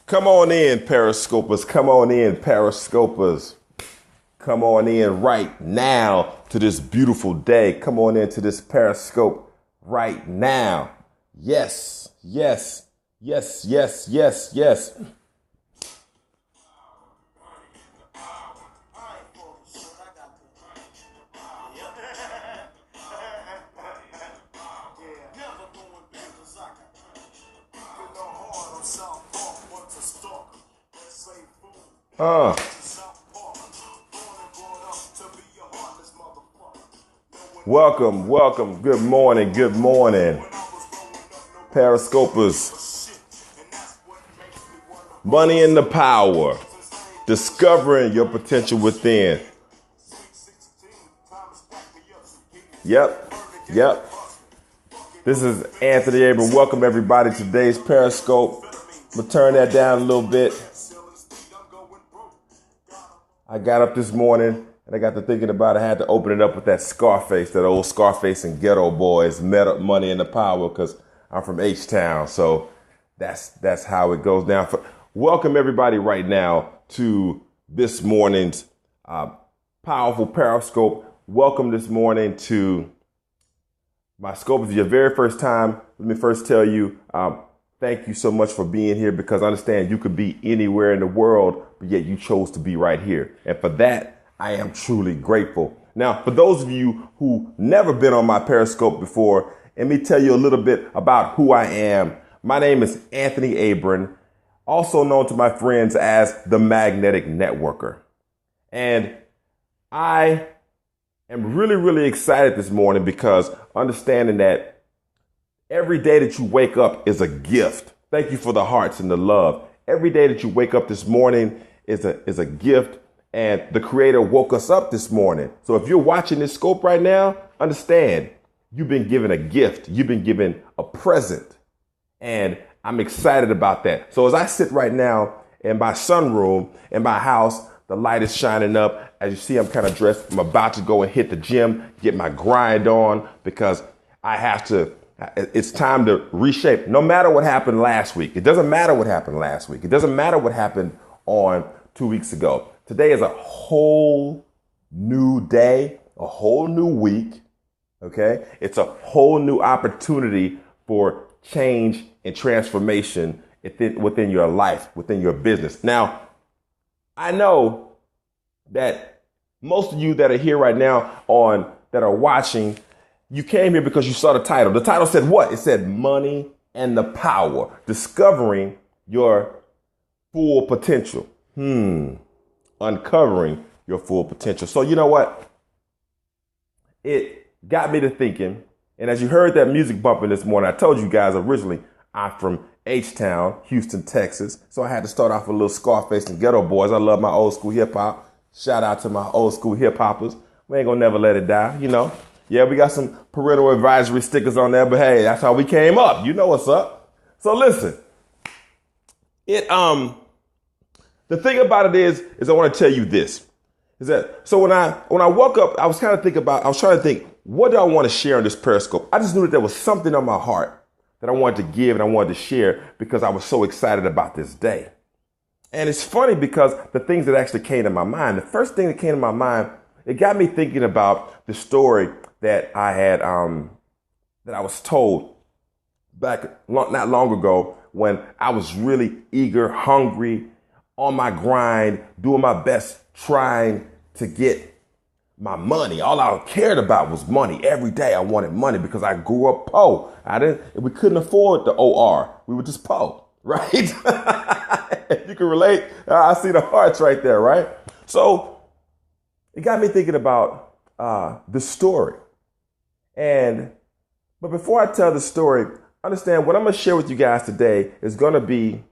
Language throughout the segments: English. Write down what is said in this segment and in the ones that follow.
Come on in, Periscopers. Come on in, Periscopers. Come on in right now to this beautiful day. Come on into this Periscope right now. Yes, yes, yes, yes, yes, yes. Welcome. Good morning. Periscopers. Money in the power. Discovering your potential within. Yep. This is Anthony Abron. Welcome everybody to today's Periscope. I'm going to turn that down a little bit. I got up this morning and I got to thinking about it. I had to open it up with that Scarface, that old Scarface and Ghetto Boys, Money in the Power, because I'm from H-Town. So that's how it goes down. Welcome everybody right now to this morning's powerful Periscope. Welcome this morning to my scope. If it's your very first time, let me first tell you, thank you so much for being here, because I understand you could be anywhere in the world, but yet you chose to be right here. And for that, I am truly grateful. Now, for those of you who never been on my Periscope before, let me tell you a little bit about who I am. My name is Anthony Abron, also known to my friends as the Magnetic Networker. And I am really excited this morning because understanding that every day that you wake up is a gift. Thank you for the hearts and the love. Every day that you wake up this morning is a gift, and the Creator woke us up this morning. So if you're watching this scope right now, understand you've been given a gift. You've been given a present, and I'm excited about that. So as I sit right now in my sunroom in my house, the light is shining up. As you see, I'm kind of dressed. I'm about to go and hit the gym, get my grind on, because it's time to reshape. No matter what happened last week. It doesn't matter what happened last week. It doesn't matter what happened on 2 weeks ago. Today is a whole new day, a whole new week. Okay. It's a whole new opportunity for change and transformation within your life, within your business. Now, I know that most of you that are here right now that are watching, you came here because you saw the title. The title said what? It said Money and the Power, discovering your full potential. Uncovering your full potential. So you know what? It got me to thinking. And as you heard that music bumping this morning, I told you guys originally I'm from H-Town, Houston, Texas. So I had to start off with a little Scarface and Ghetto Boys. I love my old school hip hop. Shout out to my old school hip hoppers. We ain't gonna never let it die, you know. Yeah, we got some parental advisory stickers on there, but hey, that's how we came up. You know what's up. So listen, the thing about it is I want to tell you this, is that, so when I woke up, I was trying to think, what do I want to share on this Periscope? I just knew that there was something on my heart that I wanted to give and I wanted to share because I was so excited about this day. And it's funny because the things that actually came to my mind, the first thing that came to my mind, it got me thinking about the story that I had, that I was told back not long ago when I was really eager, hungry, on my grind, doing my best, trying to get my money. All I cared about was money. Every day I wanted money because I grew up poor. We couldn't afford the OR. We were just poor, right? You can relate. I see the hearts right there, right? So it got me thinking about the story. But before I tell the story, understand what I'm going to share with you guys today is going to be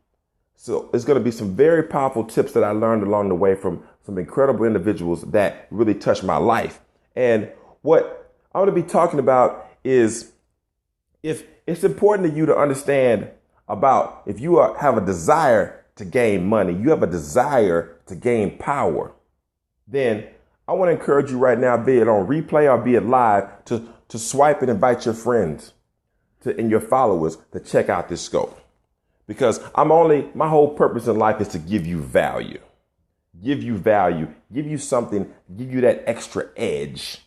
some very powerful tips that I learned along the way from some incredible individuals that really touched my life. And what I'm going to be talking about is, if it's important to you to understand about, if you have a desire to gain money, you have a desire to gain power, then I want to encourage you right now, be it on replay or be it live, to swipe and invite your friends and your followers to check out this scope. because my whole purpose in life is to give you value, give you something, give you that extra edge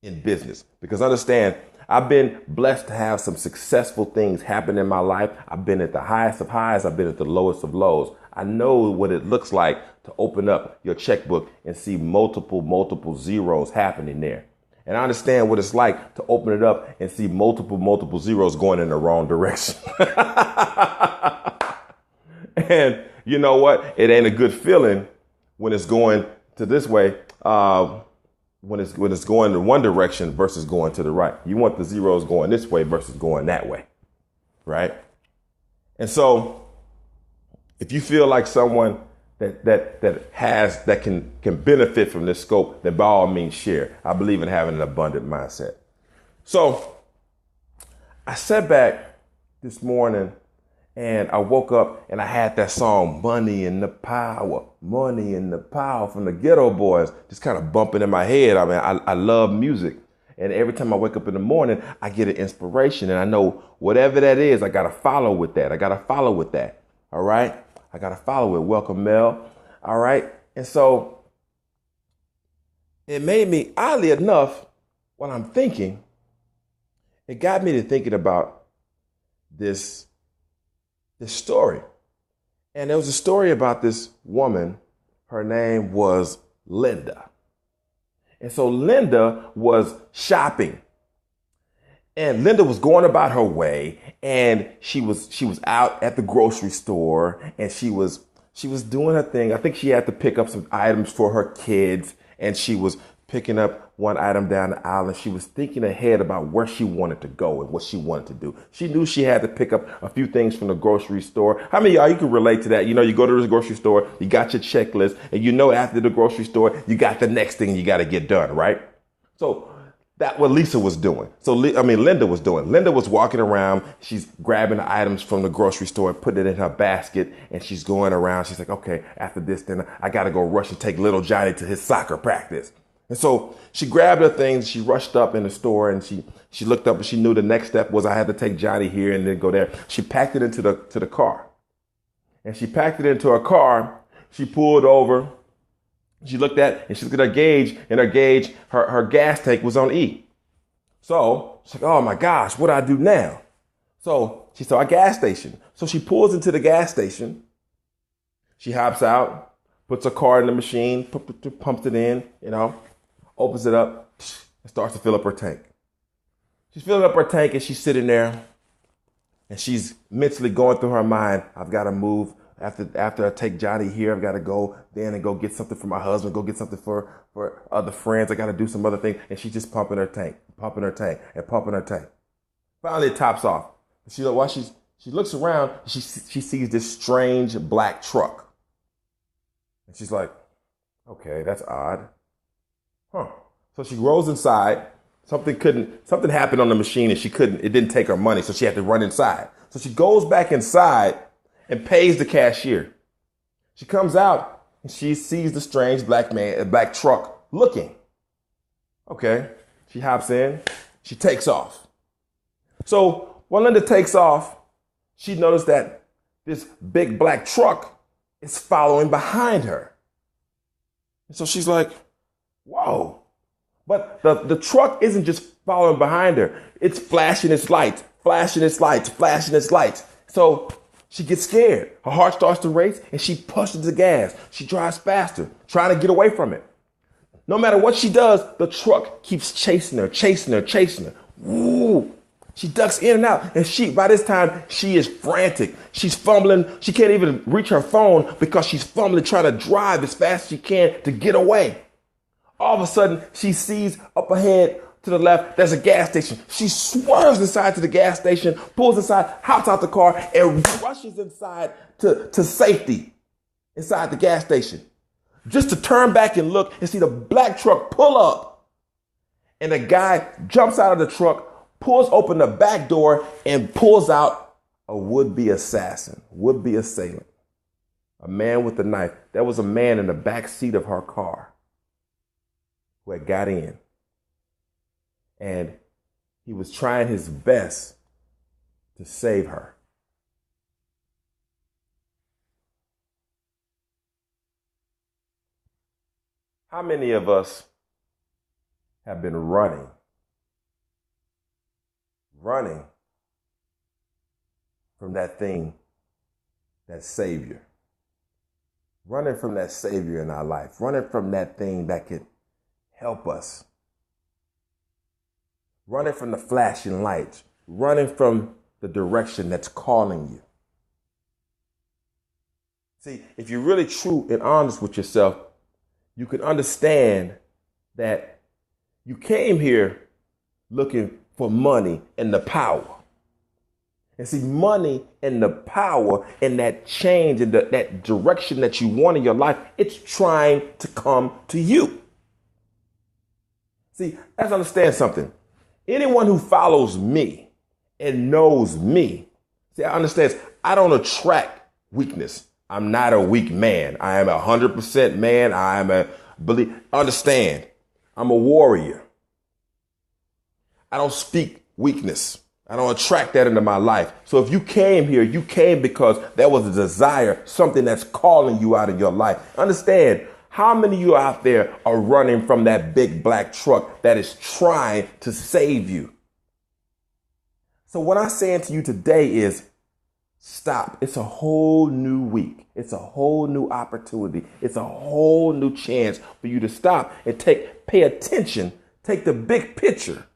in business. Because understand, I've been blessed to have some successful things happen in my life. I've been at the highest of highs. I've been at the lowest of lows. I know what it looks like to open up your checkbook and see multiple zeros happening there. And I understand what it's like to open it up and see multiple zeros going in the wrong direction. And you know what? It ain't a good feeling when it's going to this way. When it's going in one direction versus going to the right. You want the zeros going this way versus going that way, right? And so if you feel like someone that can benefit from this scope, then by all means share. I believe in having an abundant mindset. So I sat back this morning and I woke up and I had that song, Money in the Power from the Ghetto Boys, just kind of bumping in my head. I mean, I love music. And every time I wake up in the morning, I get an inspiration. And I know whatever that is, I got to follow with that. All right. I got to follow it. Welcome, Mel. All right. And so it made me, oddly enough, what I'm thinking, it got me to thinking about this story. And there was a story about this woman. Her name was Linda. And so Linda was shopping. And Linda was going about her way, and she was out at the grocery store, and she was doing her thing. I think she had to pick up some items for her kids, and she was picking up one item down the aisle, and she was thinking ahead about where she wanted to go and what she wanted to do. She knew she had to pick up a few things from the grocery store. How many of y'all, you can relate to that? You know, you go to the grocery store, you got your checklist, and you know after the grocery store, you got the next thing you got to get done, right? So that's what Lisa was doing. Linda was doing. Linda was walking around. She's grabbing the items from the grocery store and putting it in her basket. And she's going around. She's like, okay, after this, then I got to go rush and take little Johnny to his soccer practice. And so she grabbed her things. She rushed up in the store and she looked up and she knew the next step was I had to take Johnny here and then go there. She packed it into the car. And she packed it into her car. She pulled over. She looked at her gauge, and her gas tank was on E. So she's like, oh my gosh, what do I do now? So she saw a gas station. So she pulls into the gas station. She hops out, puts her card in the machine, pumps it in, opens it up, and starts to fill up her tank. She's filling up her tank, and she's sitting there, and she's mentally going through her mind, I've got to move. After I take Johnny here, I've got to go then and go get something for my husband, go get something for other friends. I got to do some other things. And she's just pumping her tank. Finally, it tops off. She looks around, she sees this strange black truck. And she's like, okay, that's odd. So she rolls inside. Something happened on the machine and it didn't take her money. So she had to run inside. So she goes back inside and pays the cashier. She comes out and she sees the strange black truck looking. Okay, she hops in, she takes off. So while Linda takes off, she noticed that this big black truck is following behind her. And so she's like, whoa. But the truck isn't just following behind her. It's flashing its lights. So she gets scared. Her heart starts to race and she pushes the gas. She drives faster, trying to get away from it. No matter what she does, the truck keeps chasing her. Woo! She ducks in and out. And by this time, she is frantic. She's fumbling. She can't even reach her phone because she's fumbling, trying to drive as fast as she can to get away. All of a sudden, she sees up ahead to the left, there's a gas station. She swerves inside to the gas station, pulls inside, hops out the car, and rushes inside to safety inside the gas station. Just to turn back and look and see the black truck pull up. And the guy jumps out of the truck, pulls open the back door, and pulls out a would-be assassin, would-be assailant. A man with a knife. There was a man in the back seat of her car who had got in. And he was trying his best to save her. How many of us have been running from that thing, that Savior, running from that Savior in our life, running from that thing that could help us, running from the flashing lights, running from the direction that's calling you? See, if you're really true and honest with yourself, you can understand that you came here looking for money and the power. And see, money and the power and that change and that direction that you want in your life, it's trying to come to you. See, let's understand something. Anyone who follows me and knows me, see, I understand I don't attract weakness. I'm not a weak man. I am 100% man. I am a believer. Understand, I'm a warrior. I don't speak weakness. I don't attract that into my life. So if you came here, you came because there was a desire, something that's calling you out of your life. Understand, how many of you out there are running from that big black truck that is trying to save you? So what I'm saying to you today is stop. It's a whole new week. It's a whole new opportunity. It's a whole new chance for you to stop and pay attention, take the big picture.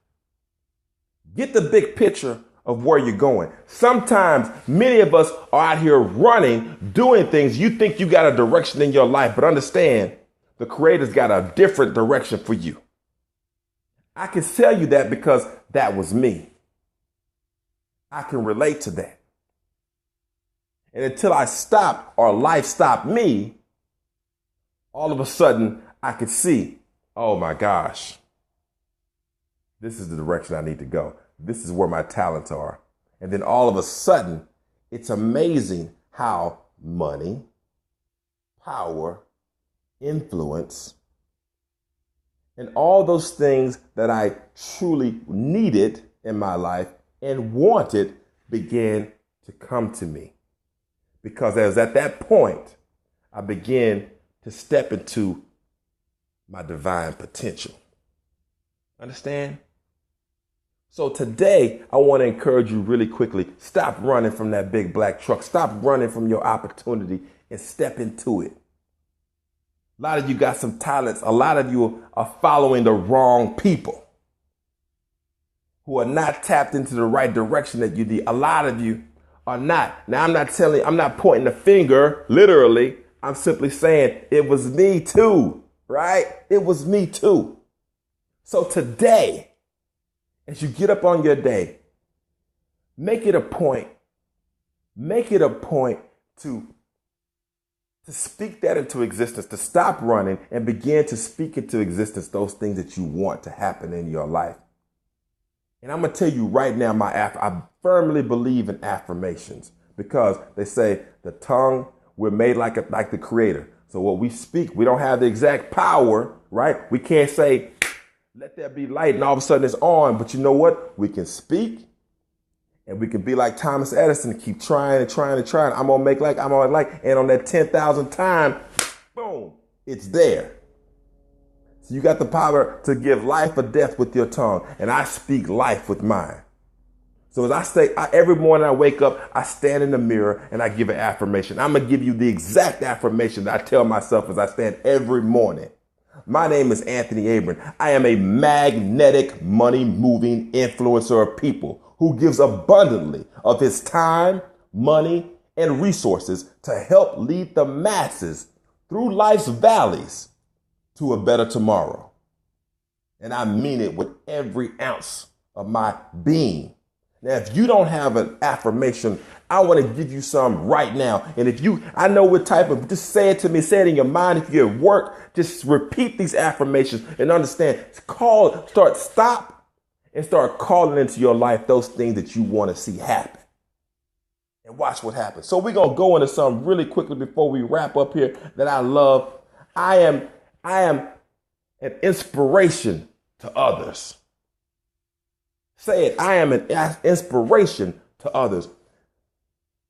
Get the big picture of where you're going. Sometimes many of us are out here running, doing things. You think you got a direction in your life, but understand the Creator's got a different direction for you. I can tell you that because that was me. I can relate to that. And until I stopped or life stopped me, all of a sudden I could see, oh my gosh, this is the direction I need to go. This is where my talents are. And then all of a sudden, it's amazing how money, power, influence, and all those things that I truly needed in my life and wanted began to come to me. Because as at that point, I began to step into my divine potential. Understand? So today, I want to encourage you really quickly, stop running from that big black truck. Stop running from your opportunity and step into it. A lot of you got some talents. A lot of you are following the wrong people who are not tapped into the right direction that you need. A lot of you are not. Now, I'm not pointing the finger, literally. I'm simply saying it was me too, right? It was me too. So today, as you get up on your day, make it a point to speak that into existence, to stop running and begin to speak into existence those things that you want to happen in your life. And I'm going to tell you right now, I firmly believe in affirmations because they say the tongue, we're made like the Creator. So what we speak, we don't have the exact power, right? We can't say, let there be light, and all of a sudden it's on. But you know what? We can speak, and we can be like Thomas Edison and keep trying and trying and trying. I'm gonna make like, and on that 10,000th time, boom, it's there. So you got the power to give life or death with your tongue, and I speak life with mine. So as every morning I wake up, I stand in the mirror and I give an affirmation. I'm gonna give you the exact affirmation that I tell myself as I stand every morning. My name is Anthony Abron. I am a magnetic, money-moving influencer of people who gives abundantly of his time, money, and resources to help lead the masses through life's valleys to a better tomorrow. And I mean it with every ounce of my being. Now, if you don't have an affirmation, I want to give you some right now. And I know what type of, just say it to me, say it in your mind. If you're at work, just repeat these affirmations and understand, stop and start calling into your life those things that you want to see happen. And watch what happens. So we're going to go into something really quickly before we wrap up here that I love. I am an inspiration to others. Say it. I am an inspiration to others.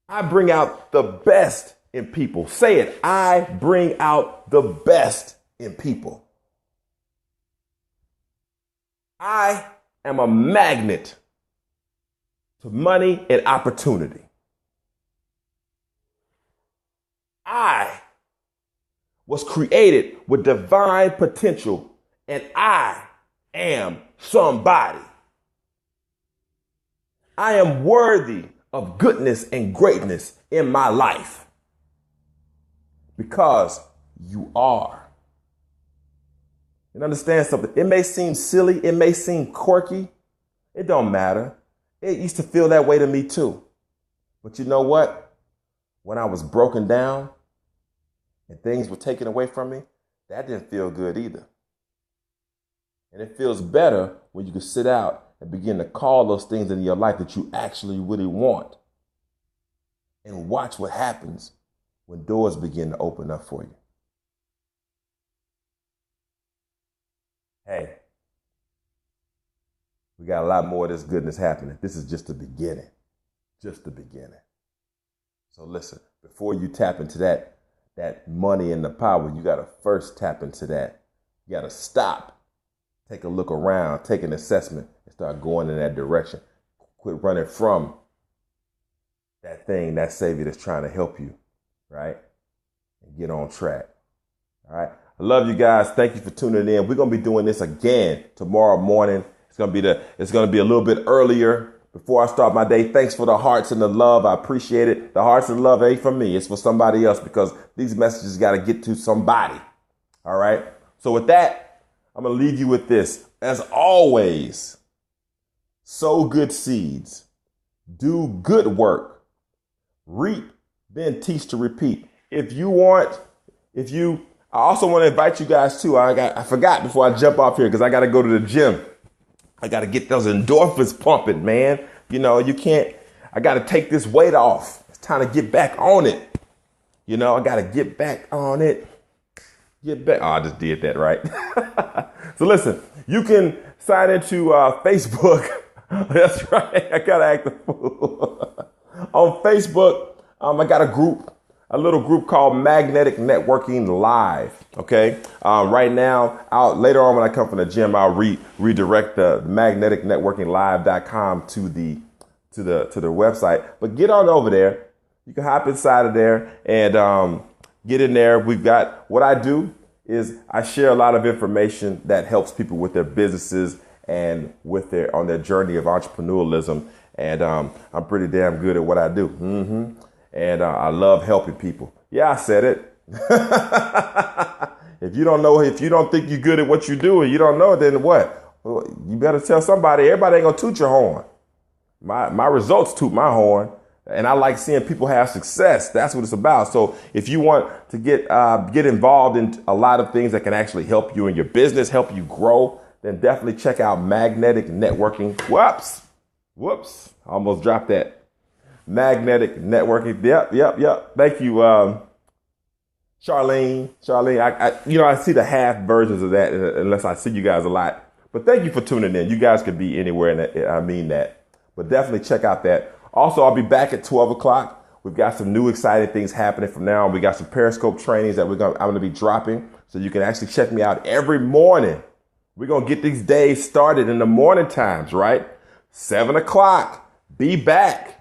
I bring out the best in people. Say it. I bring out the best in people. I am a magnet to money and opportunity. I was created with divine potential, and I am somebody. I am worthy of goodness and greatness in my life because you are. And understand something. It may seem silly. It may seem quirky. It don't matter. It used to feel that way to me too. But you know what? When I was broken down and things were taken away from me, that didn't feel good either. And it feels better when you can sit out and begin to call those things in your life that you actually really want. And watch what happens when doors begin to open up for you. Hey, we got a lot more of this goodness happening. This is just the beginning. Just the beginning. So listen, before you tap into that money and the power, you got to first tap into that. You got to stop, take a look around, take an assessment, and start going in that direction. Quit running from that thing, that savior that's trying to help you, right? And get on track. All right. I love you guys. Thank you for tuning in. We're going to be doing this again tomorrow morning. It's going to be a little bit earlier before I start my day. Thanks for the hearts and the love. I appreciate it. The hearts and love ain't for me. It's for somebody else because these messages got to get to somebody. All right. So with that, I'm going to leave you with this. As always, sow good seeds, do good work, reap, then teach to repeat. I also want to invite you guys too. I forgot before I jump off here because I got to go to the gym. I got to get those endorphins pumping, man. I got to take this weight off. It's time to get back on it. I got to get back on it. Get back. Oh, I just did that, right? So listen, you can sign into Facebook. That's right. I got to act the fool. On Facebook, I got a little group called Magnetic Networking Live. Okay. Right now, later on when I come from the gym, I'll redirect the magneticnetworkinglive.com to the website. But get on over there. You can hop inside of there and get in there. What I do is I share a lot of information that helps people with their businesses and on their journey of entrepreneurialism. And I'm pretty damn good at what I do. Mm-hmm. And I love helping people. Yeah, I said it. If you don't think you're good at what you do and you don't know, then what? Well, you better tell somebody. Everybody ain't gonna toot your horn. My results toot my horn. And I like seeing people have success. That's what it's about. So if you want to get involved in a lot of things that can actually help you in your business, help you grow, then definitely check out Magnetic Networking. Whoops. I almost dropped that. Magnetic Networking. Yep. Thank you, Charlene. I see the half versions of that unless I see you guys a lot. But thank you for tuning in. You guys could be anywhere, and I mean that. But definitely check out that. Also, I'll be back at 12 o'clock. We've got some new exciting things happening from now on. We got some Periscope trainings that I'm going to be dropping, so you can actually check me out every morning. We're going to get these days started in the morning times, right? 7 o'clock. Be back.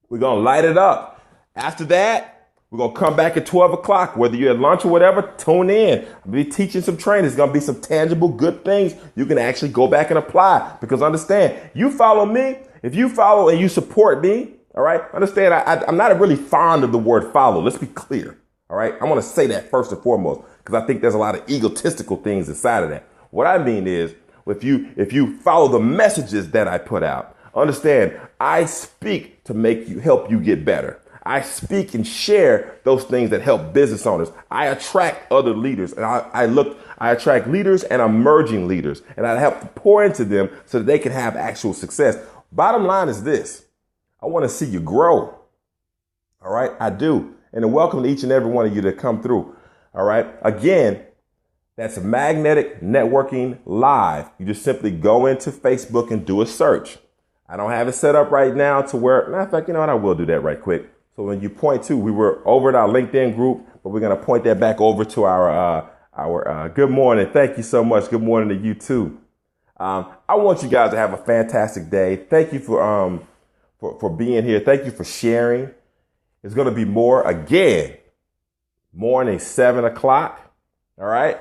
We're going to light it up. After that, we're going to come back at 12 o'clock. Whether you're at lunch or whatever, tune in. I'll be teaching some training. There's going to be some tangible good things you can actually go back and apply. Because understand, you follow me. If you follow and you support me, all right, understand, I'm not really fond of the word follow. Let's be clear. All right. I want to say that first and foremost, because I think there's a lot of egotistical things inside of that. What I mean is, if you follow the messages that I put out, understand, I speak to help you get better. I speak and share those things that help business owners. I attract other leaders, and I attract leaders and emerging leaders, and I help to pour into them so that they can have actual success. Bottom line is this. I want to see you grow. All right. I do. And a welcome to each and every one of you that come through. All right. Again, that's Magnetic Networking Live. You just simply go into Facebook and do a search. I don't have it set up right now to where, matter of fact, you know what? I will do that right quick. So when you point to, we were over at our LinkedIn group, but we're going to point that back over to our good morning. Thank you so much. Good morning to you too. I want you guys to have a fantastic day. Thank you for being here. Thank you for sharing. It's going to be more again. Morning, 7 o'clock. All right.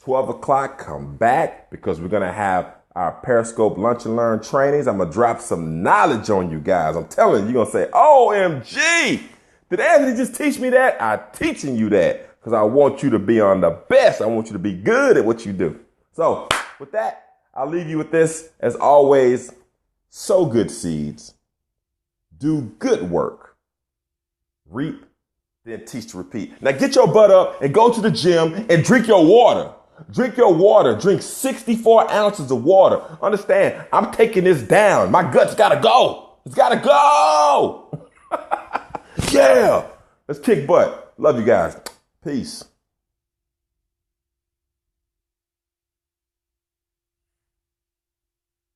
12 o'clock, come back because we're going to have our Periscope Lunch and Learn trainings. I'm going to drop some knowledge on you guys. I'm telling you, you're going to say, OMG, did Anthony just teach me that? I'm teaching you that because I want you to be on the best. I want you to be good at what you do. So with that, I'll leave you with this. As always, sow good seeds, do good work, reap, then teach to repeat. Now get your butt up and go to the gym and drink your water. Drink your water. Drink 64 ounces of water. Understand, I'm taking this down. My gut's got to go. It's got to go. Yeah. Let's kick butt. Love you guys. Peace.